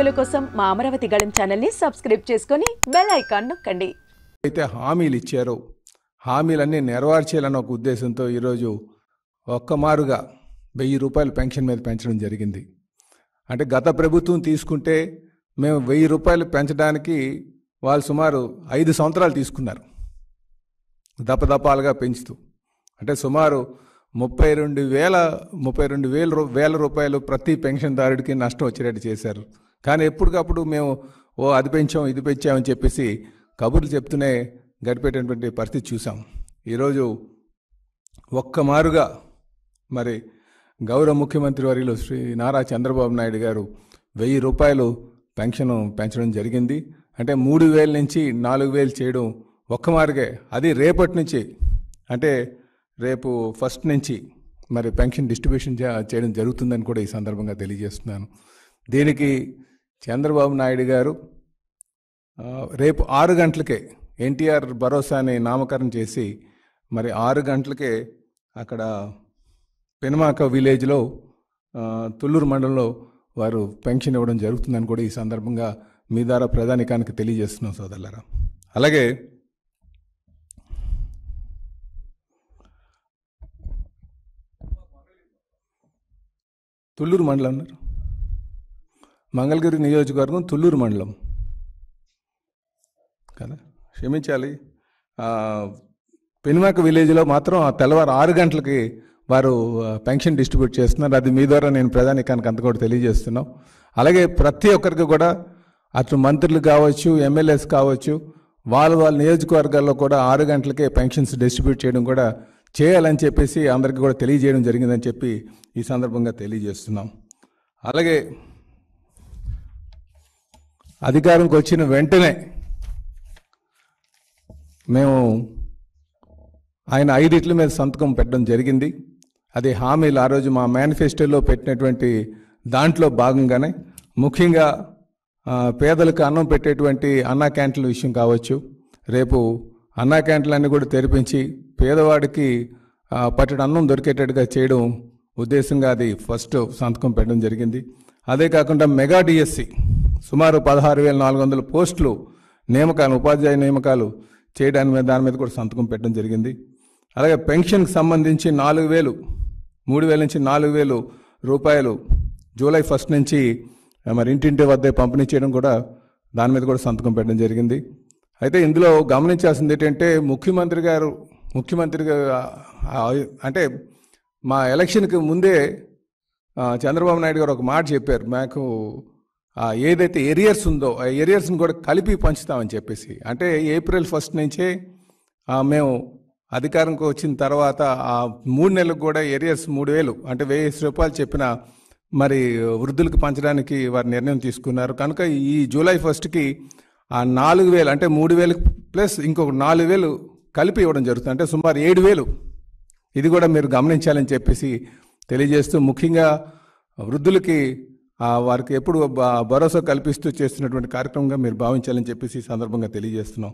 వీడియోల కోసం మా అమరావతి గళం ఛానల్ ని సబ్స్క్రైబ్ చేసుకొని బెల్ ఐకాన్ నొక్కండి. అయితే హామీలు ఇచ్చారో హామీలన్నీ నెరవేర్చాలన్న ఒక ఉద్దేశంతో ఈరోజు ఒక్కమారుగా 1000 రూపాయలు పెన్షన్ మీద పెంచడం జరిగింది. అంటే గత ప్రభుత్వం తీసుకుంటే మేము 1000 రూపాయలు పెంచడానికి వాళ్ళు సుమారు 5 సంవత్సరాలు తీసుకున్నారు, దపదపాలుగా పెంచుతూ. అంటే సుమారు 32,000 రూపాయలు ప్రతి పెన్షన్దారుడికి నష్టం వచ్చేటట్టు చేశారు. కానీ ఎప్పటికప్పుడు మేము అది పెంచాం ఇది పెంచామని చెప్పేసి కబుర్లు చెప్తూనే గడిపేటటువంటి పరిస్థితి చూసాం. ఈరోజు ఒక్కమారుగా మరి గౌరవ ముఖ్యమంత్రి వర్యులు శ్రీ నారా చంద్రబాబు నాయుడు గారు 1000 రూపాయలు పెన్షన్ పెంచడం జరిగింది. అంటే 3,000 నుంచి 4,000 చేయడం ఒక్కమారుగే. అది రేపటి నుంచి, అంటే రేపు 1 నుంచి మరి పెన్షన్ డిస్ట్రిబ్యూషన్ చేయడం జరుగుతుందని కూడా ఈ సందర్భంగా తెలియజేస్తున్నాను. దీనికి చంద్రబాబు నాయుడు గారు రేపు 6 గంటలకే ఎన్టీఆర్ భరోసాని నామకరణం చేసి మరి 6 గంటలకే అక్కడ పెనుమాక విలేజ్లో తుళ్ళూరు మండలంలో వారు పెన్షన్ ఇవ్వడం జరుగుతుందని కూడా ఈ సందర్భంగా మీ ద్వారా ప్రధానికానికి తెలియజేస్తున్నాం సోదరులారా. అలాగే తుళ్ళూరు మండలం అన్నారు, మంగళగిరి నియోజకవర్గం తుళ్ళూరు మండలం కదా, క్షమించాలి. పెనుమాక విలేజ్లో మాత్రం తెల్లవారు 6 గంటలకి వారు పెన్షన్ డిస్ట్రిబ్యూట్ చేస్తున్నారు. అది మీ ద్వారా నేను ప్రధానికానికి అంత కూడా తెలియజేస్తున్నాం. అలాగే ప్రతి ఒక్కరికి కూడా అటు మంత్రులు కావచ్చు, ఎమ్మెల్యేస్ కావచ్చు, వాళ్ళ నియోజకవర్గాల్లో కూడా 6 గంటలకే పెన్షన్స్ డిస్ట్రిబ్యూట్ చేయడం కూడా చేయాలని చెప్పేసి అందరికీ కూడా తెలియజేయడం జరిగిందని చెప్పి ఈ సందర్భంగా తెలియజేస్తున్నాం. అలాగే అధికారంకి వచ్చిన వెంటనే మేము ఆయన 5 మీద సంతకం పెట్టడం జరిగింది. అది హామీలు ఆ రోజు మా మేనిఫెస్టోలో పెట్టినటువంటి దాంట్లో భాగంగానే ముఖ్యంగా పేదలకు అన్నం పెట్టేటువంటి అన్నా క్యాంటీన్ల విషయం కావచ్చు, రేపు అన్నా క్యాంటీన్లన్నీ కూడా తెరిపించి పేదవాడికి పట్టెడు అన్నం దొరికేటట్టుగా చేయడం ఉద్దేశంగా అది ఫస్ట్ సంతకం పెట్టడం జరిగింది. అదే కాకుండా మెగా డిఎస్సి సుమారు 16,400 పోస్టులు నియామకాలు, ఉపాధ్యాయ నియామకాలు చేయడానికి దాని మీద కూడా సంతకం పెట్టడం జరిగింది. అలాగే పెన్షన్కి సంబంధించి 4,000, 3,000 నుంచి 4,000 రూపాయలు జూలై 1 నుంచి మరి ఇంటింటి వద్దే పంపిణీ చేయడం కూడా దాని మీద కూడా సంతకం పెట్టడం జరిగింది. అయితే ఇందులో గమనించాల్సింది ఏంటంటే ముఖ్యమంత్రిగా అంటే మా ఎలక్షన్కి ముందే చంద్రబాబు నాయుడు గారు ఒక మాట చెప్పారు, మాకు ఏదైతే ఏరియర్స్ ఉందో ఆ ఏరియర్స్ని కూడా కలిపి పంచుతామని చెప్పేసి. అంటే ఏప్రిల్ 1 నుంచే మేము అధికారంకి వచ్చిన తర్వాత ఆ 3 నెలలకు కూడా ఏరియర్స్ 3,000 అంటే 1,000 రూపాయలు చెప్పిన మరి వృద్ధులకు పంచడానికి వారు నిర్ణయం తీసుకున్నారు. కనుక ఈ జూలై 1కి ఆ 4,000 అంటే 3,000 ప్లస్ ఇంకొక 4,000 కలిపి ఇవ్వడం జరుగుతుంది. అంటే సుమారు 7,000. ఇది కూడా మీరు గమనించాలని చెప్పేసి తెలియజేస్తూ, ముఖ్యంగా వృద్ధులకి వారికి ఎప్పుడు భరోసా కల్పిస్తూ చేస్తున్నటువంటి కార్యక్రమంగా మీరు భావించాలని చెప్పేసి ఈ సందర్భంగా తెలియజేస్తున్నాం.